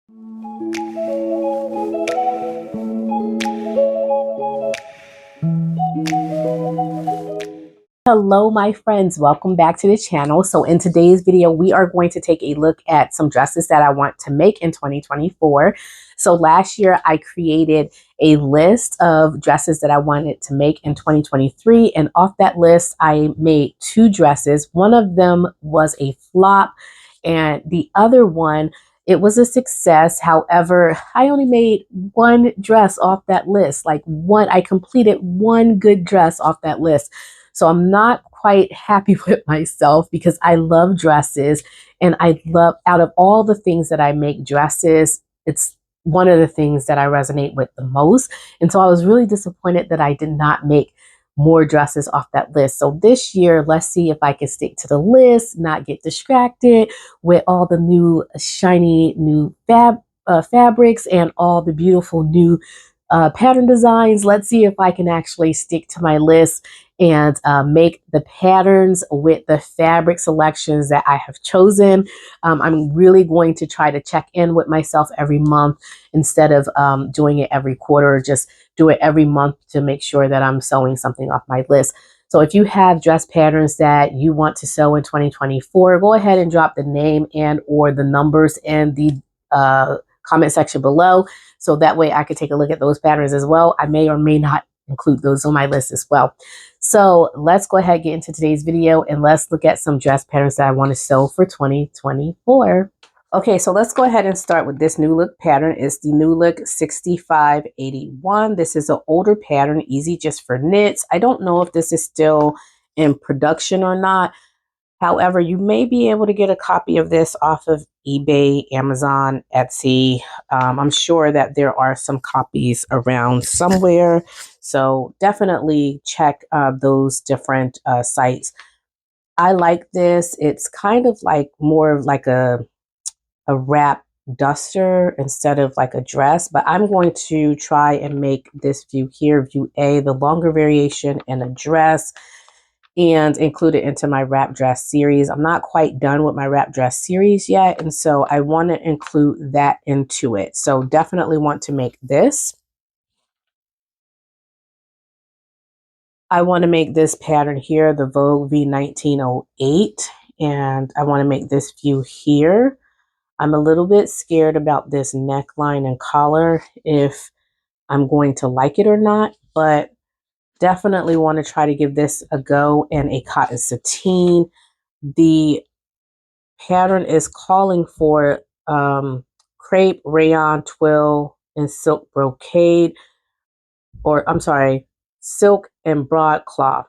Hello, my friends. Welcome back to the channel. So in today's video, we are going to take a look at some dresses that I want to make in 2024. So last year, I created a list of dresses that I wanted to make in 2023. And off that list, I made 2 dresses. One of them was a flop, and the other one, it was a success. However, I only made 1 dress off that list. I completed 1 good dress off that list. So I'm not quite happy with myself because I love dresses, and out of all the things that I make, dresses, it's one of the things that I resonate with the most. And so I was really disappointed that I did not make more dresses off that list. So this year, let's see if I can stick to the list, not get distracted with all the new shiny new fabrics and all the beautiful new pattern designs. Let's see if I can actually stick to my list and make the patterns with the fabric selections that I have chosen. I'm really going to try to check in with myself every month instead of doing it every quarter, or just do it every month to make sure that I'm sewing something off my list. So if you have dress patterns that you want to sew in 2024, go ahead and drop the name and or the numbers in the comment section below. So that way I could take a look at those patterns as well. I may or may not include those on my list as well. So let's go ahead and get into today's video, and let's look at some dress patterns that I want to sew for 2024. Okay, so let's go ahead and start with this new look pattern. It's the new Look 6581. This is an older pattern, easy just for knits. I don't know if this is still in production or not. However, you may be able to get a copy of this off of eBay, Amazon, Etsy. I'm sure that there are some copies around somewhere. So definitely check those different sites. I like this. It's kind of like more of like a wrap duster instead of like a dress, but I'm going to try and make this view here, view A, the longer variation, in a dress, and include it into my wrap dress series. I'm not quite done with my wrap dress series yet, and so I want to include that into it. So definitely want to make this. I want to make this pattern here, the Vogue V1908, and I want to make this view here. I'm a little bit scared about this neckline and collar, if I'm going to like it or not, but definitely want to try to give this a go in a cotton sateen. The pattern is calling for crepe, rayon, twill, and silk brocade, or I'm sorry, silk and broadcloth.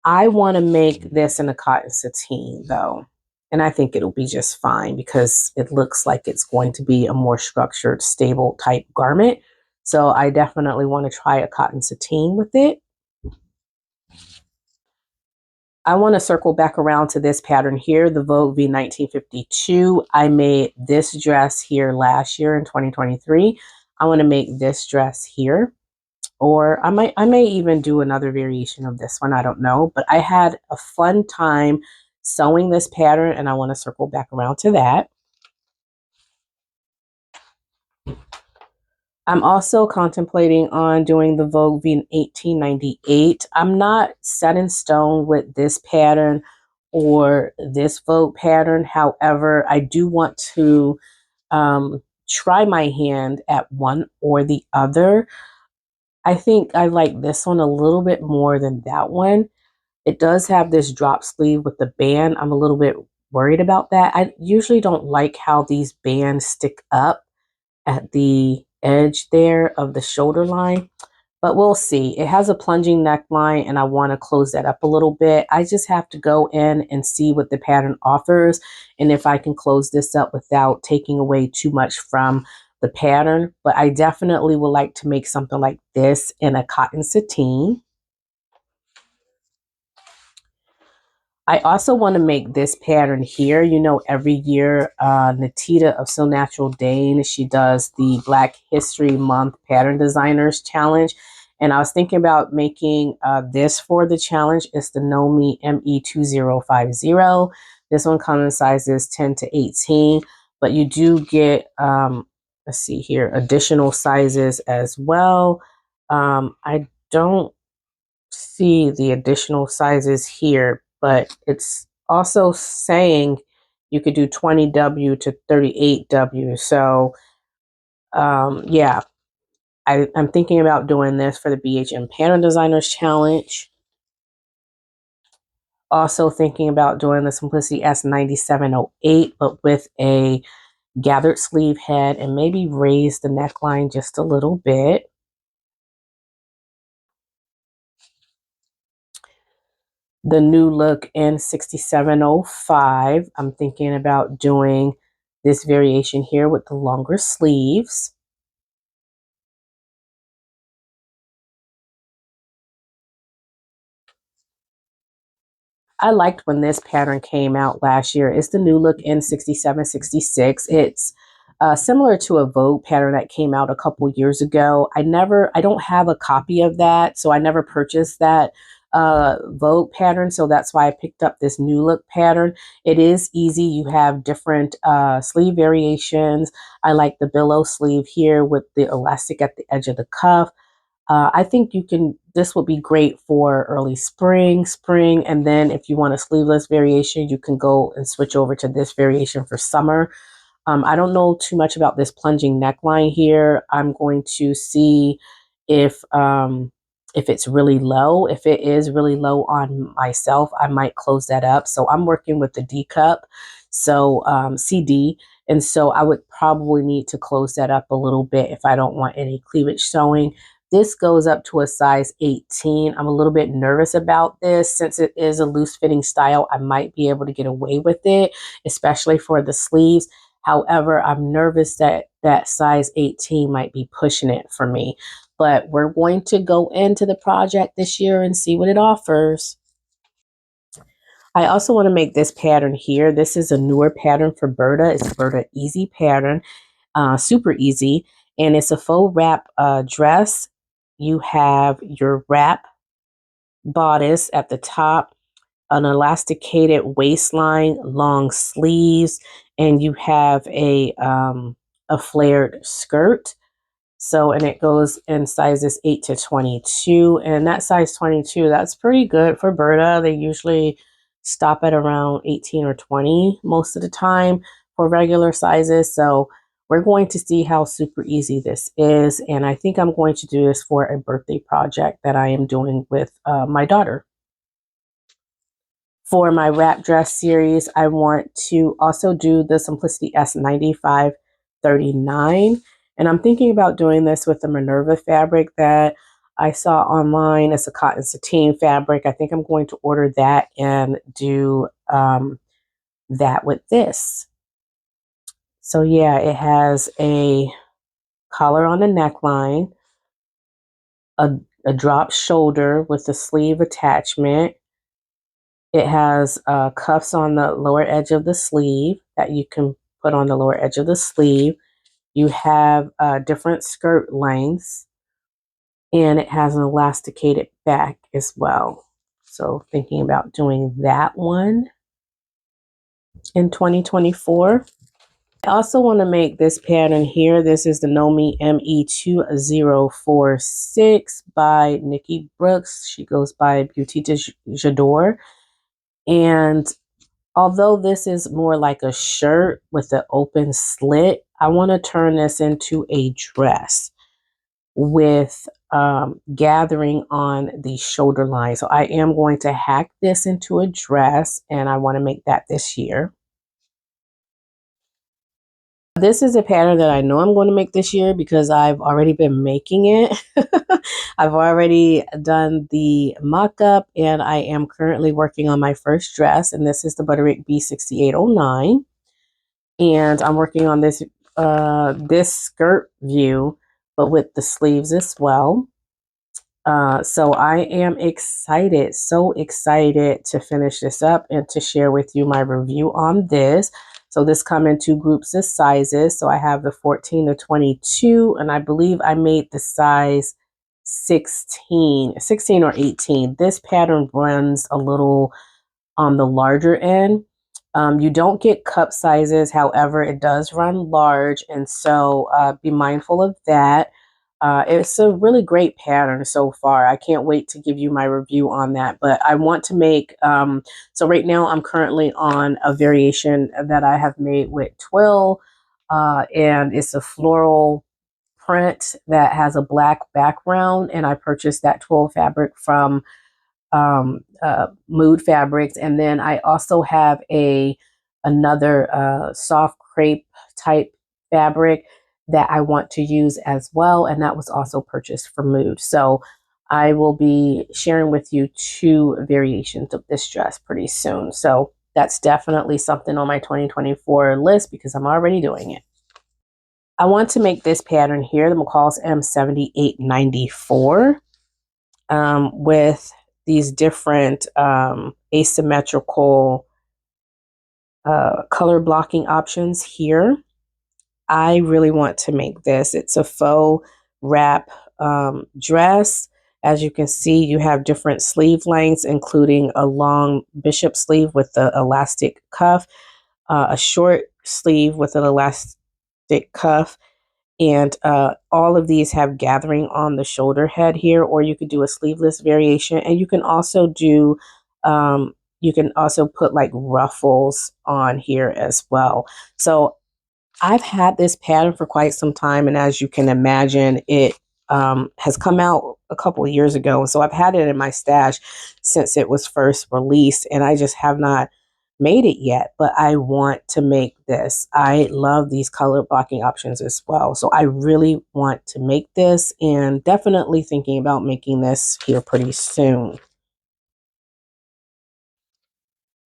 I want to make this in a cotton sateen though, and I think it'll be just fine because it looks like it's going to be a more structured, stable type garment. So I definitely want to try a cotton sateen with it. I want to circle back around to this pattern here, the Vogue V1952. I made this dress here last year in 2023. I want to make this dress here, or I may even do another variation of this one. I don't know, but I had a fun time sewing this pattern, and I want to circle back around to that. I'm also contemplating on doing the Vogue V1898. I'm not set in stone with this pattern or this Vogue pattern. However, I do want to try my hand at one or the other. I think I like this one a little bit more than that one. It does have this drop sleeve with the band. I'm a little bit worried about that. I usually don't like how these bands stick up at the edge there of the shoulder line, but we'll see. It has a plunging neckline, and I want to close that up a little bit. I just have to go in and see what the pattern offers, and if I can close this up without taking away too much from the pattern. But I definitely would like to make something like this in a cotton sateen. I also want to make this pattern here. You know, every year, Natita of So Natural Dane, she does the Black History Month Pattern Designers Challenge. And I was thinking about making this for the challenge. It's the Me ME2050. This one comes in sizes 10 to 18. but you do get, let's see here, additional sizes as well. I don't see the additional sizes here, but it's also saying you could do 20W to 38W. So yeah, I'm thinking about doing this for the BHM Pattern Designers Challenge. Also thinking about doing the Simplicity S9708, but with a gathered sleeve head and maybe raise the neckline just a little bit. The new Look N6705, I'm thinking about doing this variation here with the longer sleeves. I liked when this pattern came out last year. It's the new Look N6766. It's similar to a Vogue pattern that came out a couple years ago. I don't have a copy of that, so I never purchased that Vogue pattern. So that's why I picked up this new Look pattern. It is easy. You have different sleeve variations. I like the billow sleeve here with the elastic at the edge of the cuff. I think this will be great for early spring, and then if you want a sleeveless variation, you can go and switch over to this variation for summer. I don't know too much about this plunging neckline here. I'm going to see if it's really low. If it is really low on myself, I might close that up. So I'm working with the D cup, so CD. And so I would probably need to close that up a little bit if I don't want any cleavage showing. This goes up to a size 18. I'm a little bit nervous about this. Since it is a loose fitting style, I might be able to get away with it, especially for the sleeves. However, I'm nervous that that size 18 might be pushing it for me. But we're going to go into the project this year and see what it offers. I also want to make this pattern here. This is a newer pattern for Burda. It's Burda Easy pattern, super easy. And it's a faux wrap dress. You have your wrap bodice at the top, an elasticated waistline, long sleeves, and you have a flared skirt. So, and it goes in sizes 8 to 22. And that size 22, that's pretty good for Burda. They usually stop at around 18 or 20 most of the time for regular sizes. So we're going to see how super easy this is. And I think I'm going to do this for a birthday project that I am doing with my daughter. For my wrap dress series, I want to also do the Simplicity S9539. And I'm thinking about doing this with the Minerva fabric that I saw online. It's a cotton sateen fabric. I think I'm going to order that and do that with this. So yeah, it has a collar on the neckline, a drop shoulder with a sleeve attachment. It has cuffs on the lower edge of the sleeve that you can put on the lower edge of the sleeve. You have different skirt lengths, and it has an elasticated back as well. So thinking about doing that one in 2024. I also want to make this pattern here. This is the Me ME2046 by Nikki Brooks. She goes by Beauty de J'adore. And although this is more like a shirt with an open slit, I want to turn this into a dress with gathering on the shoulder line. So I am going to hack this into a dress, and I want to make that this year. This is a pattern that I know I'm going to make this year because I've already been making it. I've already done the mock-up, and I am currently working on my first dress, and this is the Butterick B6809. And I'm working on this this skirt view, but with the sleeves as well. So I am excited, so excited to finish this up and to share with you my review on this. So this come in two groups of sizes. So I have the 14 to 22, and I believe I made the size 16 or 18. This pattern runs a little on the larger end. You don't get cup sizes, however, it does run large, and so be mindful of that. It's a really great pattern so far. I can't wait to give you my review on that, but I want to make, so right now I'm currently on a variation that I have made with twill, and it's a floral print that has a black background, and I purchased that twill fabric from Mood Fabrics. And then I also have another soft crepe type fabric that I want to use as well, and that was also purchased from Mood. So I will be sharing with you 2 variations of this dress pretty soon. So that's definitely something on my 2024 list because I'm already doing it. I want to make this pattern here, the McCall's M7894, with these different asymmetrical color blocking options here. I really want to make this. It's a faux wrap dress. As you can see, you have different sleeve lengths, including a long bishop sleeve with the elastic cuff, a short sleeve with an elastic cuff, and all of these have gathering on the shoulder head here, or you could do a sleeveless variation. And you can also do, you can also put like ruffles on here as well. So I've had this pattern for quite some time, and as you can imagine, it has come out a couple of years ago. So I've had it in my stash since it was first released, and I just have not made it yet, but I want to make this. I love these color blocking options as well. So I really want to make this, and definitely thinking about making this here pretty soon.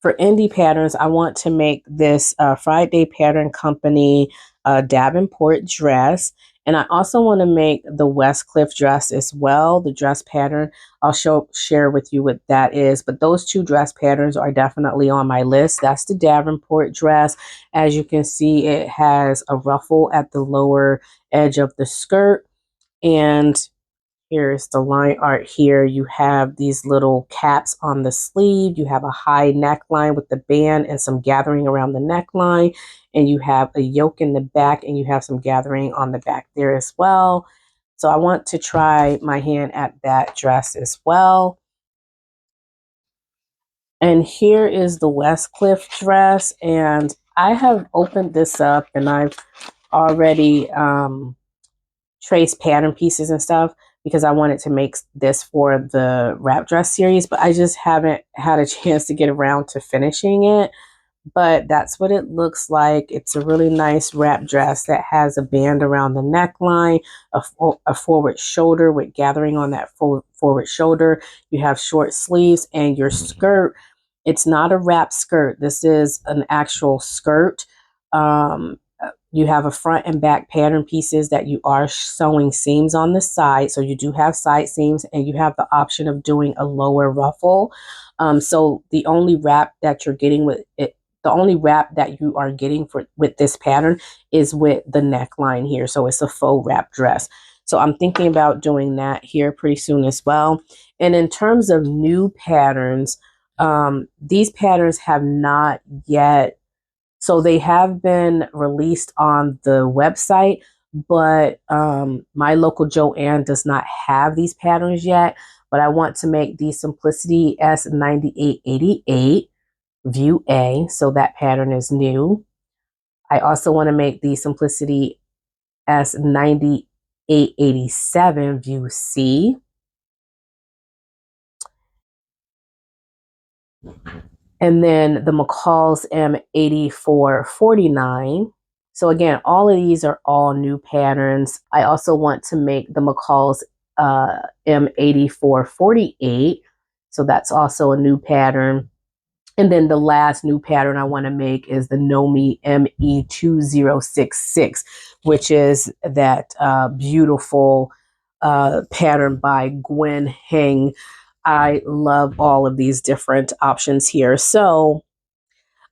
For indie patterns, I want to make this Friday Pattern Company Davenport dress. And I also want to make the Westcliff dress as well, the dress pattern. I'll share with you what that is. But those 2 dress patterns are definitely on my list. That's the Davenport dress. As you can see, it has a ruffle at the lower edge of the skirt. And here's the line art here. You have these little caps on the sleeve. You have a high neckline with the band and some gathering around the neckline. And you have a yoke in the back, and you have some gathering on the back there as well. So I want to try my hand at that dress as well. And here is the Westcliff dress. And I have opened this up, and I've already trace pattern pieces and stuff because I wanted to make this for the wrap dress series, but I just haven't had a chance to get around to finishing it. But that's what it looks like. It's a really nice wrap dress that has a band around the neckline, a forward shoulder with gathering on that forward shoulder. You have short sleeves, and your skirt, it's not a wrap skirt. This is an actual skirt. You have a front and back pattern pieces that you are sewing seams on the side. So you do have side seams, and you have the option of doing a lower ruffle. So the only wrap that you're getting with it, the only wrap that you are getting with this pattern is with the neckline here. So it's a faux wrap dress. So I'm thinking about doing that here pretty soon as well. And in terms of new patterns, these patterns have not yet, so they have been released on the website, but my local Joann does not have these patterns yet. But I want to make the Simplicity S9888 View A, so that pattern is new. I also want to make the Simplicity S9887 View C. And then the McCall's M8449. So again, all of these are all new patterns. I also want to make the McCall's M8448. So that's also a new pattern. And then the last new pattern I want to make is the Me ME2066, which is that beautiful pattern by Gwen Heng. I love all of these different options here. So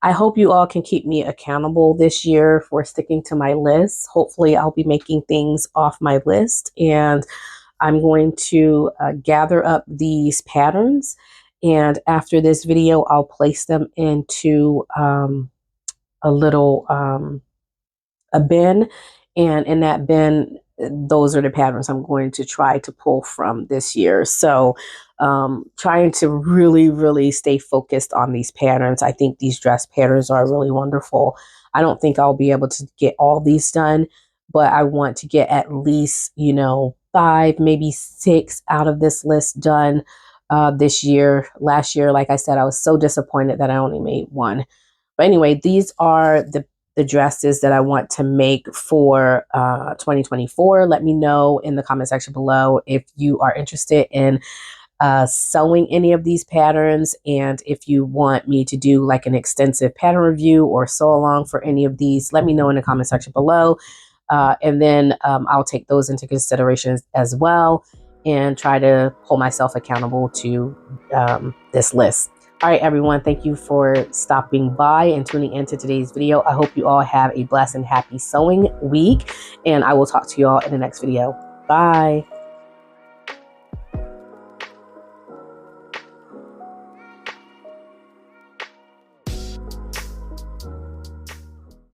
I hope you all can keep me accountable this year for sticking to my list. Hopefully I'll be making things off my list, and I'm going to gather up these patterns And after this video, I'll place them into a little a bin, and in that bin, those are the patterns I'm going to try to pull from this year. So trying to really stay focused on these patterns. I think these dress patterns are really wonderful. I don't think I'll be able to get all these done, but I want to get at least, you know, 5, maybe 6 out of this list done this year. Last year, like I said, I was so disappointed that I only made 1. But anyway, these are the dresses that I want to make for 2024. Let me know in the comment section below if you are interested in sewing any of these patterns, and if you want me to do like an extensive pattern review or sew along for any of these, let me know in the comment section below. And then I'll take those into consideration as well and try to hold myself accountable to this list. All right, everyone, thank you for stopping by and tuning into today's video. I hope you all have a blessed and happy sewing week, and I will talk to you all in the next video. Bye.